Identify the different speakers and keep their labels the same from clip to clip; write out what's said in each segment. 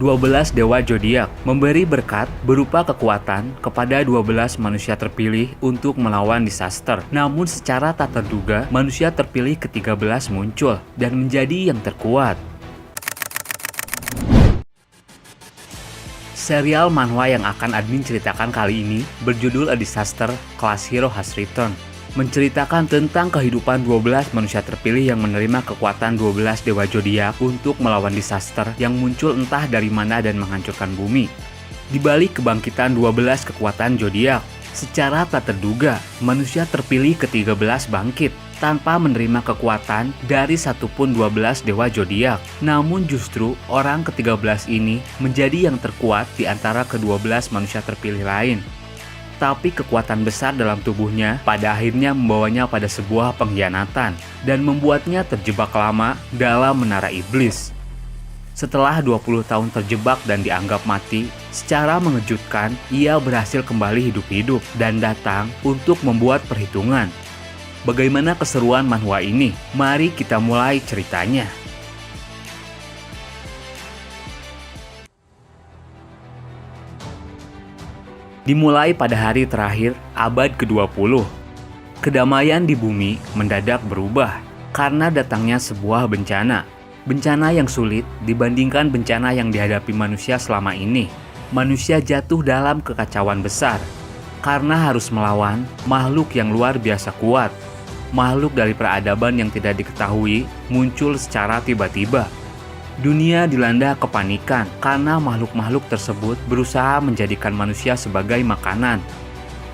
Speaker 1: 12 dewa zodiak memberi berkat berupa kekuatan kepada 12 manusia terpilih untuk melawan disaster. Namun secara tak terduga, manusia terpilih ke-13 muncul dan menjadi yang terkuat. Serial manhwa yang akan admin ceritakan kali ini berjudul A Disaster Class Hero Has Returned. Menceritakan tentang kehidupan 12 manusia terpilih yang menerima kekuatan 12 dewa zodiak untuk melawan disaster yang muncul entah dari mana dan menghancurkan bumi. Di balik kebangkitan 12 kekuatan zodiak, secara tak terduga, manusia terpilih ke-13 bangkit tanpa menerima kekuatan dari satupun 12 dewa zodiak. Namun justru orang ke-13 ini menjadi yang terkuat di antara ke-12 manusia terpilih lain. Tapi kekuatan besar dalam tubuhnya pada akhirnya membawanya pada sebuah pengkhianatan dan membuatnya terjebak lama dalam menara iblis. Setelah 20 tahun terjebak dan dianggap mati, secara mengejutkan ia berhasil kembali hidup-hidup dan datang untuk membuat perhitungan. Bagaimana keseruan manhwa ini? Mari kita mulai ceritanya. Dimulai pada hari terakhir abad ke-20. Kedamaian di bumi mendadak berubah karena datangnya sebuah bencana. Bencana yang sulit dibandingkan bencana yang dihadapi manusia selama ini. Manusia jatuh dalam kekacauan besar karena harus melawan makhluk yang luar biasa kuat. Makhluk dari peradaban yang tidak diketahui muncul secara tiba-tiba. Dunia dilanda kepanikan karena makhluk-makhluk tersebut berusaha menjadikan manusia sebagai makanan.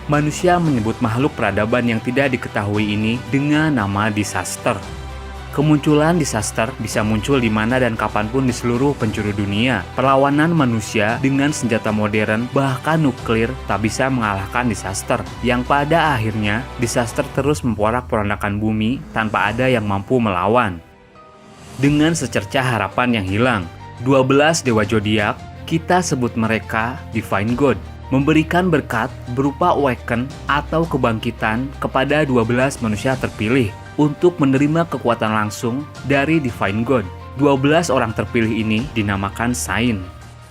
Speaker 1: Manusia menyebut makhluk peradaban yang tidak diketahui ini dengan nama disaster. Kemunculan disaster bisa muncul di mana dan kapanpun di seluruh penjuru dunia. Perlawanan manusia dengan senjata modern bahkan nuklir tak bisa mengalahkan disaster, yang pada akhirnya disaster terus memporak-porandakan bumi tanpa ada yang mampu melawan. Dengan secercah harapan yang hilang, 12 dewa zodiak, kita sebut mereka Divine God, memberikan berkat berupa awaken atau kebangkitan kepada 12 manusia terpilih untuk menerima kekuatan langsung dari Divine God. 12 orang terpilih ini dinamakan Saint.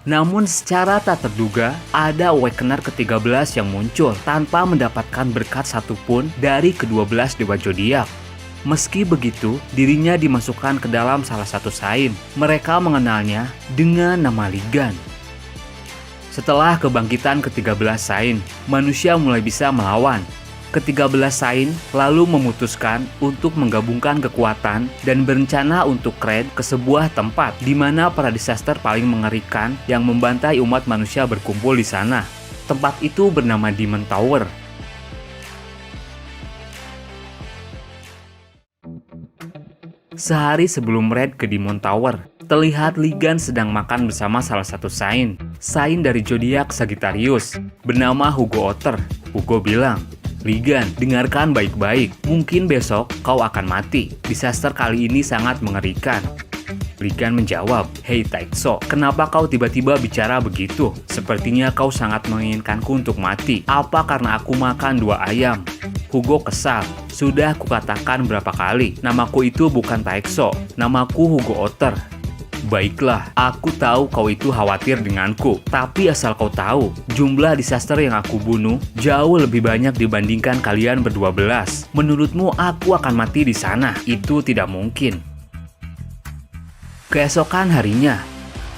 Speaker 1: Namun secara tak terduga, ada awakener ke-13 yang muncul tanpa mendapatkan berkat satupun dari ke-12 dewa zodiak. Meski begitu, dirinya dimasukkan ke dalam salah satu Saint. Mereka mengenalnya dengan nama Ligan. Setelah kebangkitan ke-13 Saint, manusia mulai bisa melawan. Ke-13 Saint lalu memutuskan untuk menggabungkan kekuatan dan berencana untuk raid ke sebuah tempat di mana para disaster paling mengerikan yang membantai umat manusia berkumpul di sana. Tempat itu bernama Demon Tower. Sehari sebelum raid ke Demon Tower, terlihat Ligan sedang makan bersama salah satu Saint dari zodiak Sagittarius, bernama Hugo Otter. Hugo bilang, "Ligan, dengarkan baik-baik, mungkin besok kau akan mati. Disaster kali ini sangat mengerikan." Ligan menjawab, "Hei Taixo, kenapa kau tiba-tiba bicara begitu? Sepertinya kau sangat menginginkanku untuk mati. Apa karena aku makan 2 ayam?" Hugo kesal. "Sudah kukatakan berapa kali, namaku itu bukan Taixo, namaku Hugo Otter." "Baiklah, aku tahu kau itu khawatir denganku, tapi asal kau tahu, jumlah disaster yang aku bunuh jauh lebih banyak dibandingkan kalian ber-12. Menurutmu aku akan mati di sana? Itu tidak mungkin." Keesokan harinya,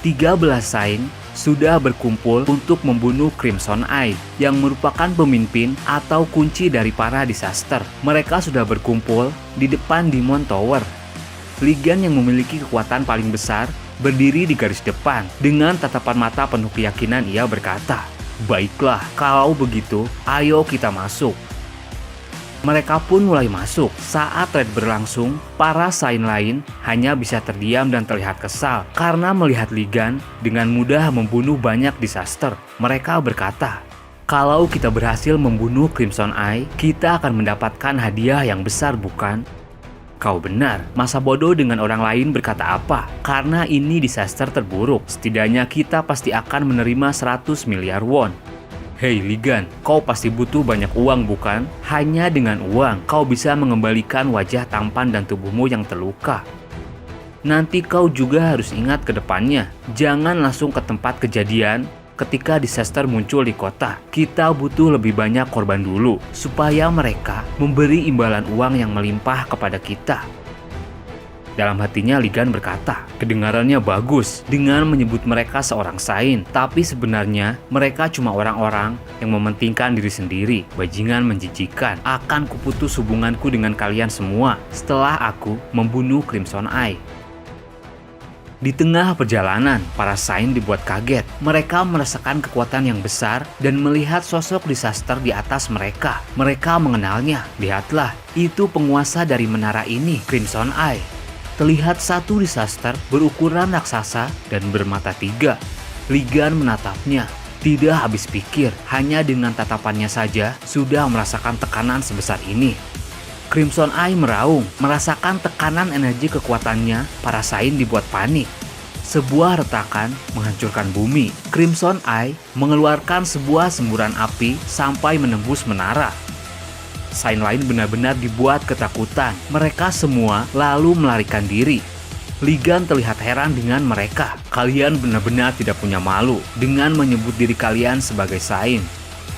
Speaker 1: 13 Saint sudah berkumpul untuk membunuh Crimson Eye yang merupakan pemimpin atau kunci dari para disaster. Mereka sudah berkumpul di depan Demon Tower. Ligan yang memiliki kekuatan paling besar berdiri di garis depan. Dengan tatapan mata penuh keyakinan ia berkata, "Baiklah, kalau begitu, ayo kita masuk." Mereka pun mulai masuk. Saat raid berlangsung, para Saint lain hanya bisa terdiam dan terlihat kesal karena melihat Ligan dengan mudah membunuh banyak disaster. Mereka berkata, "Kalau kita berhasil membunuh Crimson Eye, kita akan mendapatkan hadiah yang besar, bukan?" "Kau benar, masa bodoh dengan orang lain berkata apa? Karena ini disaster terburuk, setidaknya kita pasti akan menerima 100 miliar won. Hei Ligan, kau pasti butuh banyak uang bukan? Hanya dengan uang, kau bisa mengembalikan wajah tampan dan tubuhmu yang terluka." Nanti kau juga harus ingat ke depannya. Jangan langsung ke tempat kejadian ketika disaster muncul di kota. Kita butuh lebih banyak korban dulu, supaya mereka memberi imbalan uang yang melimpah kepada kita. Dalam hatinya Li Gan berkata, kedengarannya bagus dengan menyebut mereka seorang saint, tapi sebenarnya mereka cuma orang-orang yang mementingkan diri sendiri. Bajingan menjijikan. Akan kuputus hubunganku dengan kalian semua setelah aku membunuh Crimson Eye. Di tengah perjalanan, para saint dibuat kaget. Mereka merasakan kekuatan yang besar dan melihat sosok disaster di atas mereka. Mereka mengenalnya. Lihatlah, itu penguasa dari menara ini, Crimson Eye. Terlihat satu disaster berukuran raksasa dan bermata 3. Li Gan menatapnya. Tidak habis pikir, hanya dengan tatapannya saja sudah merasakan tekanan sebesar ini. Crimson Eye meraung, merasakan tekanan energi kekuatannya. Para saint dibuat panik. Sebuah retakan menghancurkan bumi. Crimson Eye mengeluarkan sebuah semburan api sampai menembus menara. Saint lain benar-benar dibuat ketakutan. Mereka semua lalu melarikan diri. Li Gan terlihat heran dengan mereka. Kalian benar-benar tidak punya malu dengan menyebut diri kalian sebagai saint.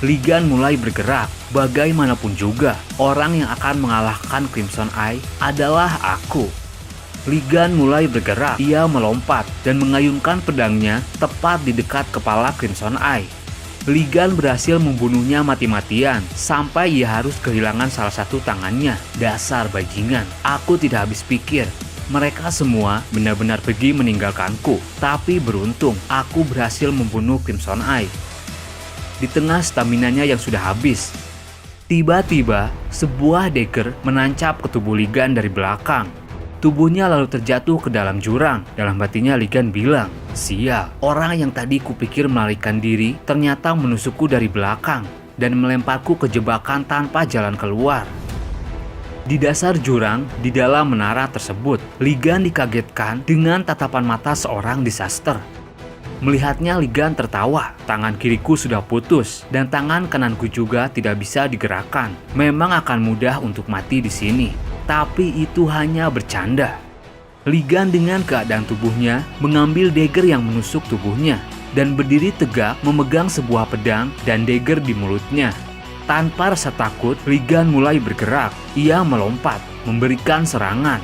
Speaker 1: Li Gan mulai bergerak. Bagaimanapun juga, orang yang akan mengalahkan Crimson Eye adalah aku. Li Gan mulai bergerak. Ia melompat dan mengayunkan pedangnya tepat di dekat kepala Crimson Eye. Li Gan berhasil membunuhnya mati-matian sampai ia harus kehilangan salah satu tangannya. Dasar bajingan, aku tidak habis pikir. Mereka semua benar-benar pergi meninggalkanku. Tapi beruntung, aku berhasil membunuh Crimson Eye. Di tengah staminanya yang sudah habis, tiba-tiba sebuah dagger menancap ke tubuh Li Gan dari belakang. Tubuhnya lalu terjatuh ke dalam jurang. Dalam hatinya Li Gan bilang, sial, orang yang tadi kupikir melarikan diri ternyata menusukku dari belakang dan melemparku ke jebakan tanpa jalan keluar. Di dasar jurang, di dalam menara tersebut, Li Gan dikagetkan dengan tatapan mata seorang disaster. Melihatnya, Li Gan tertawa. Tangan kiriku sudah putus dan tangan kananku juga tidak bisa digerakkan. Memang akan mudah untuk mati di sini. Tapi itu hanya bercanda. Li Gan dengan keadaan tubuhnya mengambil dagger yang menusuk tubuhnya dan berdiri tegak memegang sebuah pedang dan dagger di mulutnya. Tanpa rasa takut, Li Gan mulai bergerak. Ia melompat, memberikan serangan.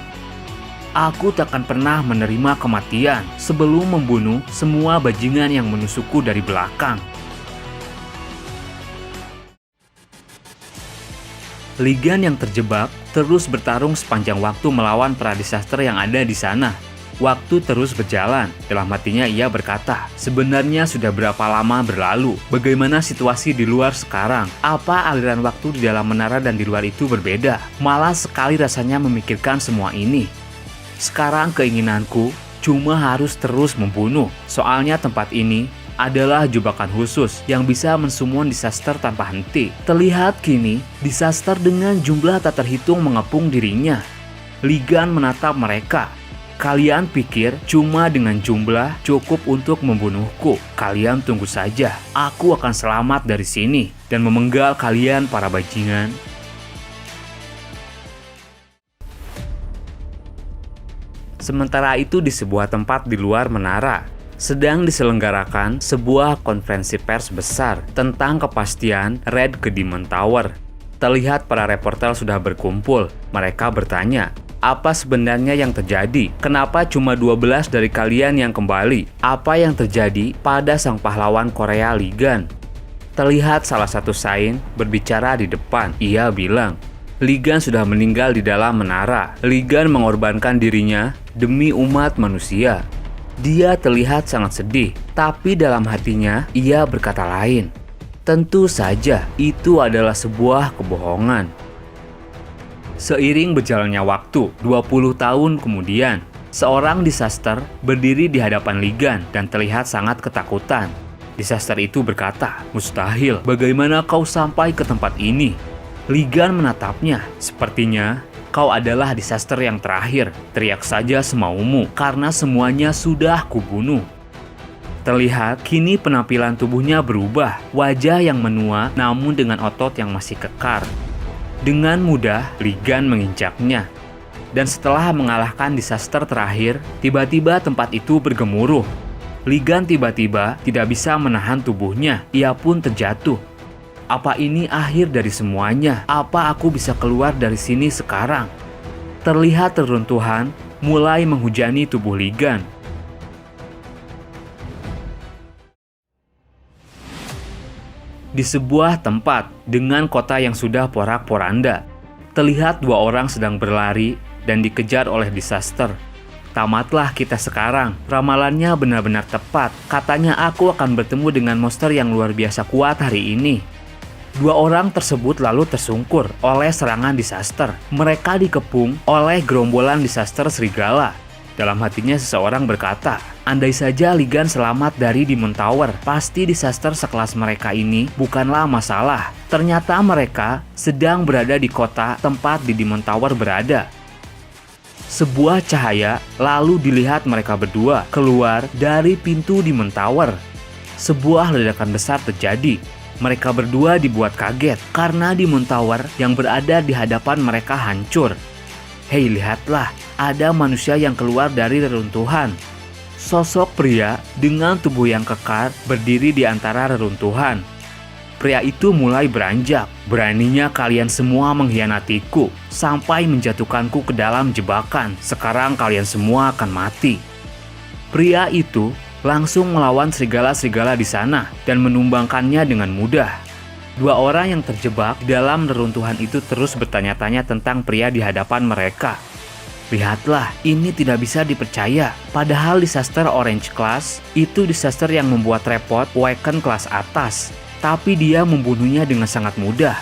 Speaker 1: Aku takkan pernah menerima kematian sebelum membunuh semua bajingan yang menusukku dari belakang. Li Gan yang terjebak terus bertarung sepanjang waktu melawan para disaster yang ada di sana. Waktu terus berjalan. Dalam hatinya ia berkata, sebenarnya sudah berapa lama berlalu? Bagaimana situasi di luar sekarang? Apa aliran waktu di dalam menara dan di luar itu berbeda? Malas sekali rasanya memikirkan semua ini. Sekarang keinginanku cuma harus terus membunuh. Soalnya tempat ini adalah jebakan khusus yang bisa mensummon disaster tanpa henti. Terlihat kini, disaster dengan jumlah tak terhitung mengepung dirinya. Li Gan menatap mereka. Kalian pikir cuma dengan jumlah cukup untuk membunuhku? Kalian tunggu saja. Aku akan selamat dari sini dan memenggal kalian para bajingan. Sementara itu di sebuah tempat di luar menara, sedang diselenggarakan sebuah konferensi pers besar tentang kepastian raid ke Demon Tower. Terlihat para reporter sudah berkumpul. Mereka bertanya, apa sebenarnya yang terjadi? Kenapa cuma 12 dari kalian yang kembali? Apa yang terjadi pada sang pahlawan Korea Li Gan? Terlihat salah satu saint berbicara di depan. Ia bilang, Li Gan sudah meninggal di dalam menara. Li Gan mengorbankan dirinya demi umat manusia. Dia terlihat sangat sedih, tapi dalam hatinya ia berkata lain. Tentu saja itu adalah sebuah kebohongan. Seiring berjalannya waktu, 20 tahun kemudian, seorang disaster berdiri di hadapan Li Gan dan terlihat sangat ketakutan. Disaster itu berkata, mustahil, bagaimana kau sampai ke tempat ini? Li Gan menatapnya, sepertinya kau adalah disaster yang terakhir. Teriak saja semaumu, karena semuanya sudah kubunuh. Terlihat kini penampilan tubuhnya berubah. Wajah yang menua namun dengan otot yang masih kekar. Dengan mudah, Li Gan menginjaknya. Dan setelah mengalahkan disaster terakhir, tiba-tiba tempat itu bergemuruh. Ligan tiba-tiba tidak bisa menahan tubuhnya, ia pun terjatuh. Apa ini akhir dari semuanya? Apa aku bisa keluar dari sini sekarang? Terlihat reruntuhan mulai menghujani tubuh Ligan. Di sebuah tempat dengan kota yang sudah porak-poranda, terlihat dua orang sedang berlari dan dikejar oleh disaster. Tamatlah kita sekarang, ramalannya benar-benar tepat. Katanya aku akan bertemu dengan monster yang luar biasa kuat hari ini. Dua orang tersebut lalu tersungkur oleh serangan disaster. Mereka dikepung oleh gerombolan disaster serigala. Dalam hatinya seseorang berkata, andai saja Ligan selamat dari Demon Tower, pasti disaster sekelas mereka ini bukanlah masalah. Ternyata mereka sedang berada di kota tempat di Demon Tower berada. Sebuah cahaya lalu dilihat mereka berdua keluar dari pintu Demon Tower. Sebuah ledakan besar terjadi. Mereka berdua dibuat kaget karena Demon Tower yang berada di hadapan mereka hancur. Hei, lihatlah, ada manusia yang keluar dari reruntuhan. Sosok pria dengan tubuh yang kekar berdiri di antara reruntuhan. Pria itu mulai beranjak. Beraninya kalian semua mengkhianatiku sampai menjatuhkanku ke dalam jebakan. Sekarang kalian semua akan mati. Pria itu langsung melawan serigala-serigala di sana dan menumbangkannya dengan mudah. Dua orang yang terjebak dalam reruntuhan itu terus bertanya-tanya tentang pria di hadapan mereka. Lihatlah, ini tidak bisa dipercaya. Padahal disaster Orange Class itu disaster yang membuat repot Awaken kelas atas. Tapi dia membunuhnya dengan sangat mudah.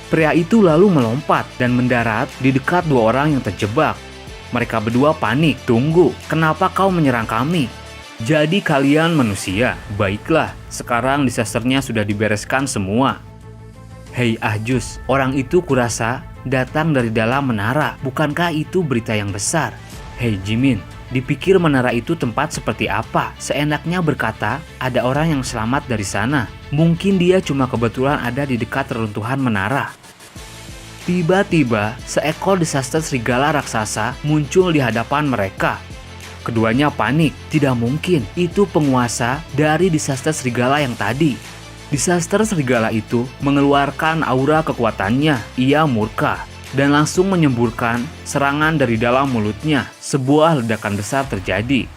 Speaker 1: Pria itu lalu melompat dan mendarat di dekat dua orang yang terjebak. Mereka berdua panik. Tunggu, kenapa kau menyerang kami? Jadi kalian manusia? Baiklah, sekarang disasternya sudah dibereskan semua. Hei Ahjus, orang itu kurasa datang dari dalam menara. Bukankah itu berita yang besar? Hei Jimin, dipikir menara itu tempat seperti apa? Seenaknya berkata, ada orang yang selamat dari sana. Mungkin dia cuma kebetulan ada di dekat reruntuhan menara. Tiba-tiba, seekor disaster serigala raksasa muncul di hadapan mereka. Keduanya panik, tidak mungkin, itu penguasa dari disaster serigala yang tadi. Disaster serigala itu mengeluarkan aura kekuatannya, ia murka, dan langsung menyemburkan serangan dari dalam mulutnya. Sebuah ledakan besar terjadi.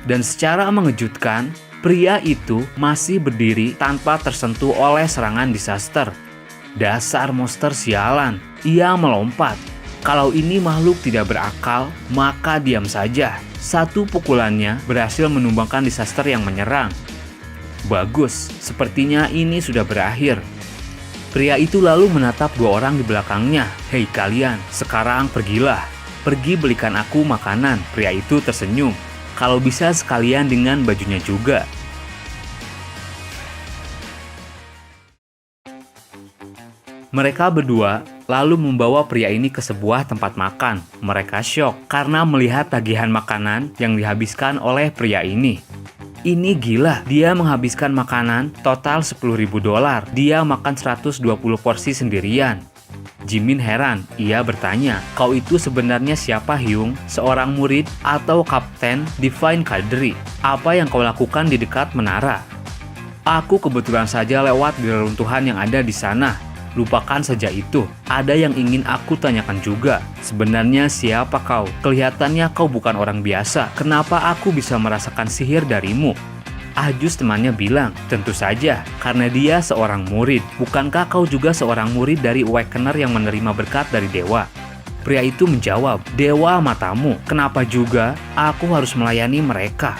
Speaker 1: Dan secara mengejutkan, pria itu masih berdiri tanpa tersentuh oleh serangan disaster. Dasar monster sialan, ia melompat. Kalau ini makhluk tidak berakal, maka diam saja. Satu pukulannya berhasil menumbangkan disaster yang menyerang. Bagus, sepertinya ini sudah berakhir. Pria itu lalu menatap dua orang di belakangnya. Hei kalian, sekarang pergilah. Pergi belikan aku makanan. Pria itu tersenyum. Kalau bisa sekalian dengan bajunya juga. Mereka berdua lalu membawa pria ini ke sebuah tempat makan. Mereka syok karena melihat tagihan makanan yang dihabiskan oleh pria ini. Ini gila, dia menghabiskan makanan total $10.000. Dia makan 120 porsi sendirian. Jimin heran, ia bertanya, kau itu sebenarnya siapa Hyung? Seorang murid atau kapten Divine Caldry? Apa yang kau lakukan di dekat menara? Aku kebetulan saja lewat di reruntuhan yang ada di sana. Lupakan saja itu. Ada yang ingin aku tanyakan juga. Sebenarnya siapa kau? Kelihatannya kau bukan orang biasa. Kenapa aku bisa merasakan sihir darimu? Ahjus temannya bilang, tentu saja, karena dia seorang murid. Bukankah kau juga seorang murid dari Awakener yang menerima berkat dari dewa? Pria itu menjawab, dewa matamu. Kenapa juga aku harus melayani mereka?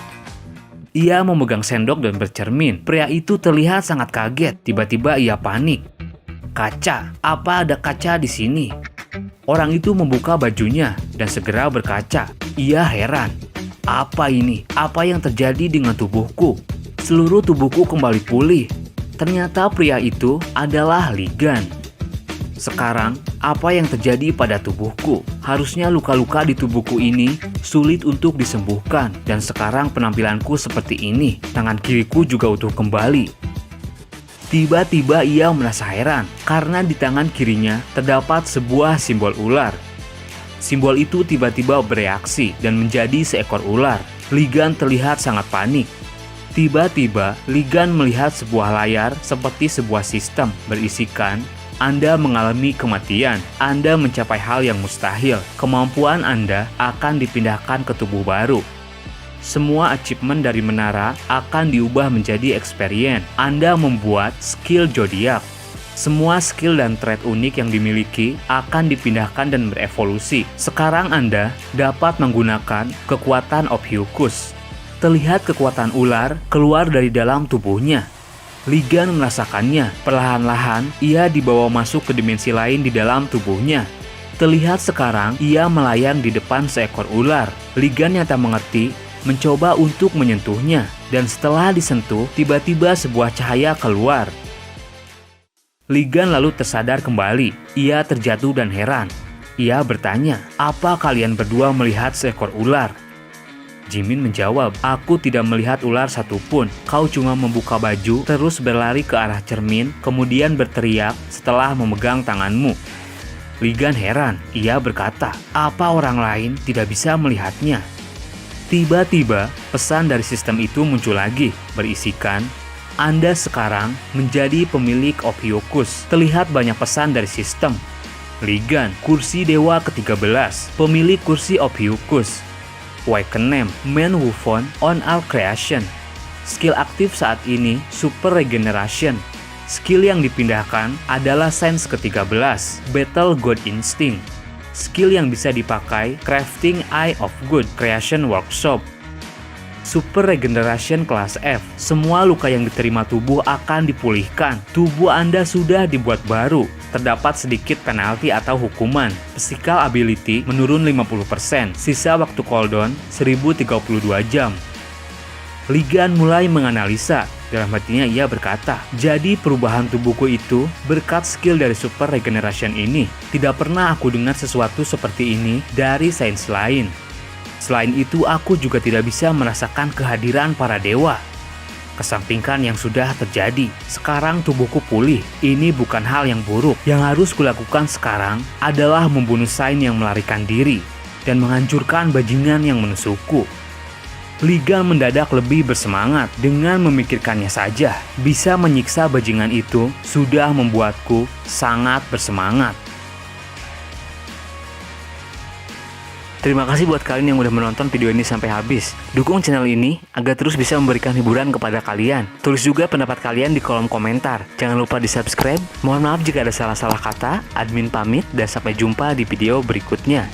Speaker 1: Ia memegang sendok dan bercermin. Pria itu terlihat sangat kaget. Tiba-tiba ia panik. Kaca, apa ada kaca di sini? Orang itu membuka bajunya dan segera berkaca. Ia heran. Apa ini? Apa yang terjadi dengan tubuhku? Seluruh tubuhku kembali pulih. Ternyata pria itu adalah Ligan. Sekarang, apa yang terjadi pada tubuhku? Harusnya luka-luka di tubuhku ini sulit untuk disembuhkan. Dan sekarang penampilanku seperti ini. Tangan kiriku juga utuh kembali. Tiba-tiba ia merasa heran karena di tangan kirinya terdapat sebuah simbol ular. Simbol itu tiba-tiba bereaksi dan menjadi seekor ular. Ligan terlihat sangat panik. Tiba-tiba, Ligan melihat sebuah layar seperti sebuah sistem berisikan, Anda mengalami kematian, Anda mencapai hal yang mustahil, kemampuan Anda akan dipindahkan ke tubuh baru. Semua achievement dari menara akan diubah menjadi experience. Anda membuat skill zodiak. Semua skill dan trait unik yang dimiliki akan dipindahkan dan berevolusi. Sekarang Anda dapat menggunakan kekuatan Ophiuchus. Terlihat kekuatan ular keluar dari dalam tubuhnya. Ligan merasakannya. Perlahan-lahan, ia dibawa masuk ke dimensi lain di dalam tubuhnya. Terlihat sekarang, ia melayang di depan seekor ular. Ligan yang tak mengerti, mencoba untuk menyentuhnya. Dan setelah disentuh, tiba-tiba sebuah cahaya keluar. Ligan lalu tersadar kembali. Ia terjatuh dan heran. Ia bertanya, "Apa kalian berdua melihat seekor ular?" Jimin menjawab, "Aku tidak melihat ular satupun. Kau cuma membuka baju, terus berlari ke arah cermin, kemudian berteriak setelah memegang tanganmu." Ligan heran. Ia berkata, "Apa orang lain tidak bisa melihatnya?" Tiba-tiba, pesan dari sistem itu muncul lagi, berisikan, "Anda sekarang menjadi pemilik Ophiuchus." Terlihat banyak pesan dari sistem. Ligan, kursi dewa ke-13, pemilik kursi Ophiuchus. Waken name, man who found on all creation. Skill aktif saat ini, Super Regeneration. Skill yang dipindahkan adalah Sense ke-13, Battle God Instinct. Skill yang bisa dipakai, Crafting Eye of Good, Creation Workshop. Super Regeneration kelas F. Semua luka yang diterima tubuh akan dipulihkan. Tubuh Anda sudah dibuat baru. Terdapat sedikit penalti atau hukuman. Physical ability menurun 50%. Sisa waktu cooldown 1032 jam. Ligan mulai menganalisa. Dalam hatinya ia berkata, "Jadi perubahan tubuhku itu berkat skill dari Super Regeneration ini. Tidak pernah aku dengar sesuatu seperti ini dari sains lain. Selain itu, aku juga tidak bisa merasakan kehadiran para dewa. Kesampingkan yang sudah terjadi. Sekarang tubuhku pulih. Ini bukan hal yang buruk. Yang harus kulakukan sekarang adalah membunuh Sain yang melarikan diri dan menghancurkan bajingan yang menusukku." Ligan mendadak lebih bersemangat. Dengan memikirkannya saja, bisa menyiksa bajingan itu sudah membuatku sangat bersemangat. Terima kasih buat kalian yang udah menonton video ini sampai habis. Dukung channel ini agar terus bisa memberikan hiburan kepada kalian. Tulis juga pendapat kalian di kolom komentar. Jangan lupa di subscribe. Mohon maaf jika ada salah-salah kata. Admin pamit dan sampai jumpa di video berikutnya.